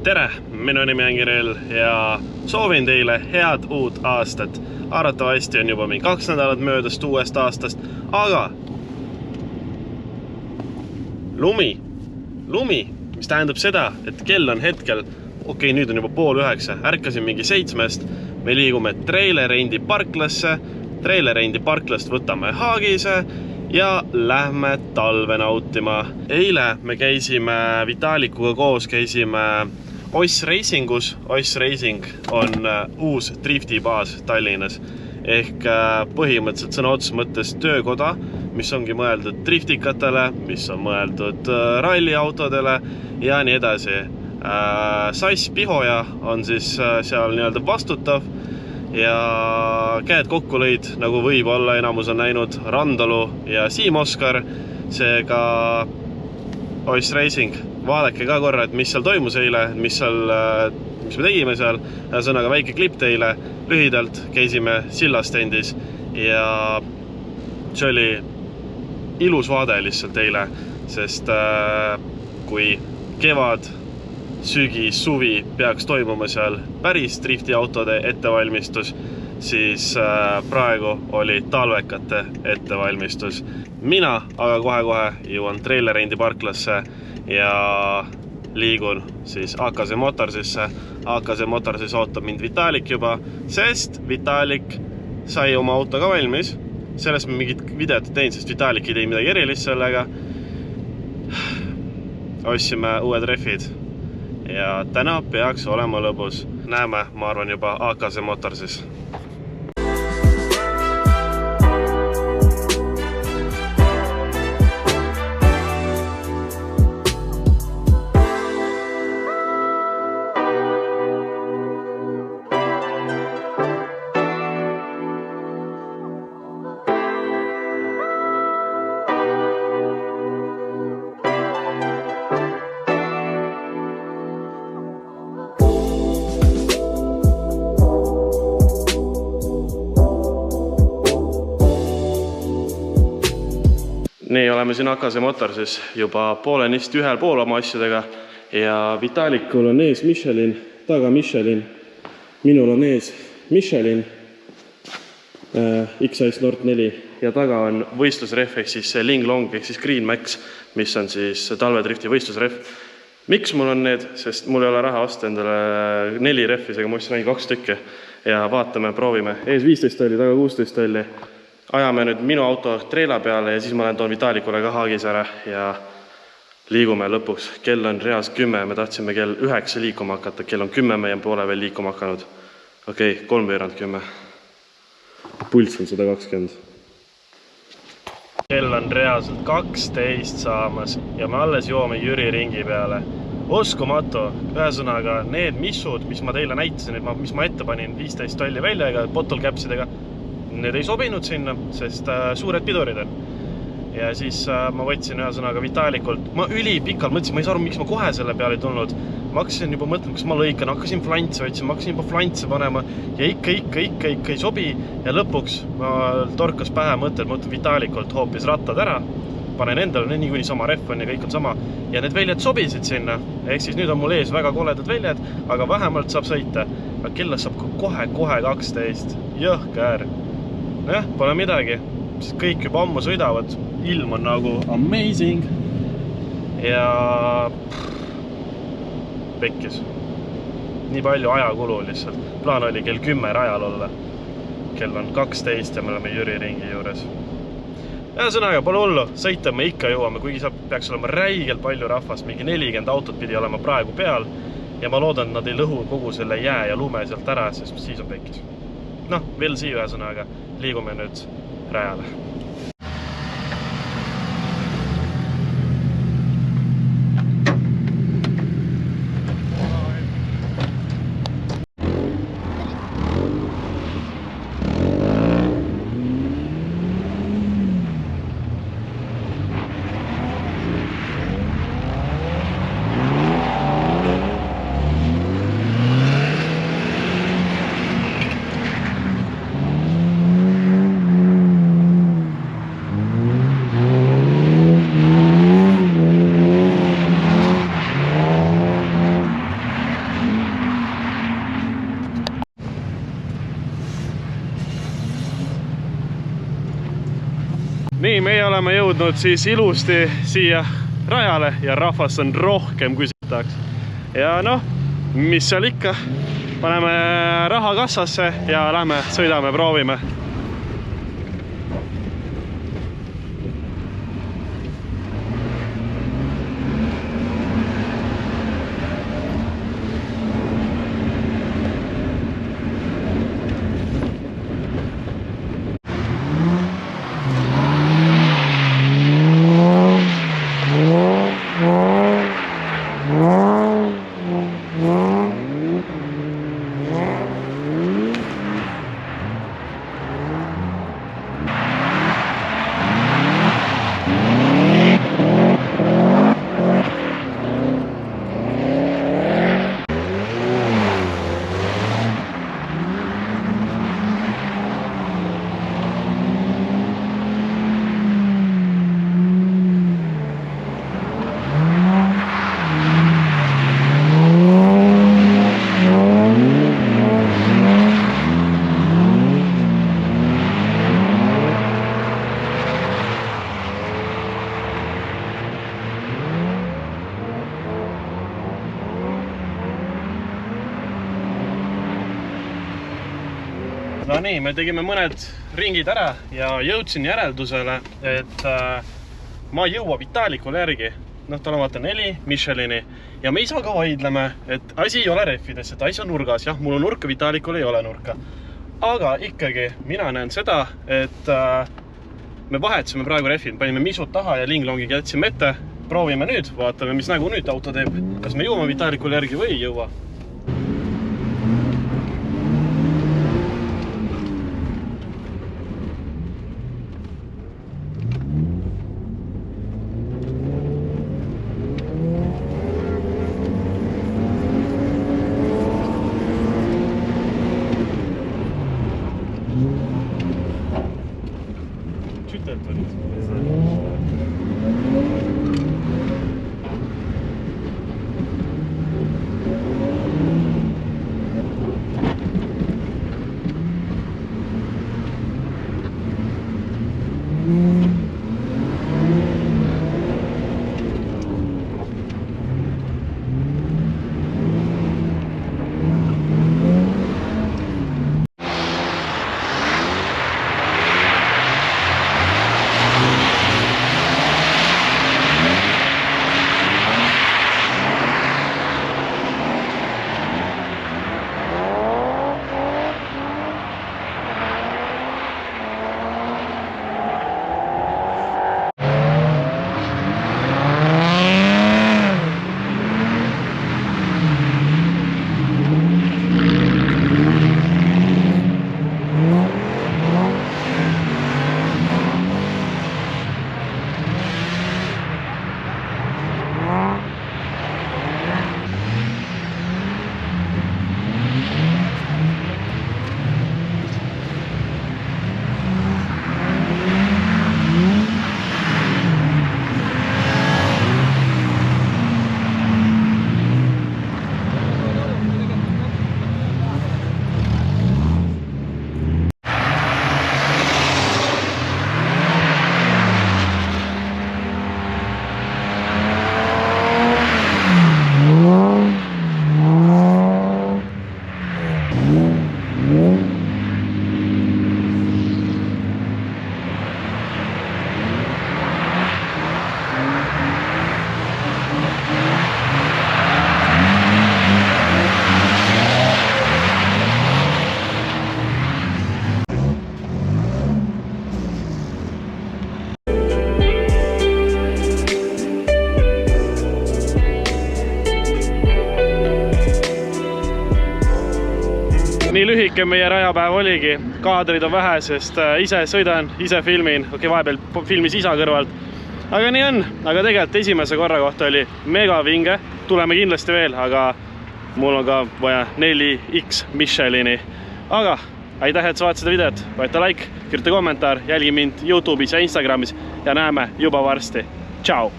Tere, minu nimi on Kirill ja soovin teile head uut aastat. Arvatavasti on juba mingi 2 nädalat möödast uuest aastast, aga lumi, mis tähendab seda, et kell on hetkel, nüüd on juba 8:30, ärkasin mingi 7, me liigume Trailerendi parklasse, Trailerendi parklast võtame haagise ja lähme talve nautima. Eile me käisime Vitalikuga koos, Oss Racingus. Oss Racing on uus driftibaas Tallinnas ehk põhimõtteliselt sõna otseses mõttes töökoda, mis ongi mõeldud driftikatele, mis on mõeldud ralliautodele ja nii edasi. Sass Pihoja on siis seal nii-öelda vastutav ja käed kokku lõid, nagu võib-olla enamus on näinud, Randalu ja Siim Oskar, seega Oss Racing. Vaadake ka korra, et mis seal toimus eile, mis me tegime seal. Sõnaga väike klipp teile. Lühidalt käisime sillastendis ja see oli ilus vaade lihtsalt eile, sest kui kevad, sügis, suvi peaks toimuma seal päris driftiautode ettevalmistus, siis praegu oli talvekate ettevalmistus. Mina aga kohe jõuan Trailerendi parklasse ja liigun siis AKZ Motorsisse. AKZ Motorsis ootab mind Vitalik juba, sest Vitalik sai oma auto ka valmis. Sellest me mingit videot tein, sest Vitalik ei teinud midagi erilist sellega. Ostsime uued rehvid ja täna peaks olema lõbus. Näeme, ma arvan, juba AKZ Motorsis. Nii, oleme siin AKZ Motorsis juba poolenisti ühel pool oma asjadega ja Vitalikul on ees Michelin, taga Michelin, minul on ees Michelin XS Nord 4 ja taga on võistlusrehv ehk siis Ling Long ehk siis Green Max, mis on siis talvedrifti võistlusrehv. Miks mul on need? Sest mul ei ole raha osta endale 4 rehvi, seega ma ostsin ainult 2 tükki ja vaatame, proovime. Ees 15 oli, taga 16 oli. Ajame nüüd minu auto treila peale ja siis ma toon Vitalikule ka haagis ära ja liigume lõpuks. Kell on reas 10, me tahtsime kell 9 liikuma hakata, kell on 10, meie poole veel liikuma hakanud. 3:10. Pulss on 120. Kell on reaalselt 12 saamas ja me alles joome Jüri ringi peale. Uskumatu, ühesõnaga need missud, mis ma teile näitasin, mis ma ette panin 15 tolli väljaga, bottle capsidega, need ei sobinud sinna, sest suured pidurid on. Ja siis ma võtsin ühesõnaga Vitalikult. Ma ülipikalt mõtlesin, ma ei saa aru, miks ma kohe selle peale ei tulnud. Ma hakkasin juba mõtlema, kas ma lõikan, hakkasin flantse võtsin, ma hakkasin juba flantse panema ja ikka ei sobi. Ja lõpuks ma torkas pähe mõttel, ma võtan Vitalikult hoopis rattad ära, panen endale, nii kuni sama rehv on ja kõik on sama. Ja need väljad sobisid sinna. Ehk siis nüüd on mul ees väga koledad väljad, aga vähemalt saab sõita. Aga kella saab kohe 12. Jõhkär. Pole midagi, sest kõik juba ammu sõidavad, ilm on nagu amazing ja pekkis. Nii palju ajakulu lihtsalt. Plaan oli kell 10 rajal olla. Kell on 12 ja me oleme Jüri ringi juures. Ühesõnaga, pole hullu, sõita me ikka jõuame, kuigi peaks olema räigelt palju rahvast, mingi 40 autot pidi olema praegu peal ja ma loodan, et nad ei lõhu kogu selle jää ja lume sealt ära, sest siis on pekkis. Veel siia ühesõnaga, liigume nüüd rajale. nii, meie oleme jõudnud siis ilusti siia rajale ja rahvas on rohkem kui tahaks. Ja noh, mis seal ikka, paneme raha kassasse ja lähme, sõidame, proovime. No nii, me tegime mõned ringid ära ja jõudsin järeldusele, et ma ei jõua Vitalikule järgi. Noh, tal on vaata 4 Michelini ja me isaga vaidleme, et asi ei ole rehvides, et asi on nurgas. Jah, mul on nurka, Vitalikul ei ole nurka. Aga ikkagi mina näen seda, et me vahetasime praegu rehvid, panime misud taha ja linglongiga jätsime ette. Proovime nüüd, vaatame, mis nägu nüüd auto teeb. Kas me jõuame Vitalikule järgi või ei jõua? Nii lühike meie rajapäev oligi, kaadrid on vähe, sest ise sõidan, ise filmin, vahepeal filmis isa kõrvalt. Aga nii on, aga tegelikult esimese korra kohta oli mega vinge, tuleme kindlasti veel, aga mul on ka vaja 4X Michelini. Aga aitäh, et sa vaatasid seda videot, vaata like, kirjuta kommentaar, jälgi mind YouTube'is ja Instagramis ja näeme juba varsti. Tšau!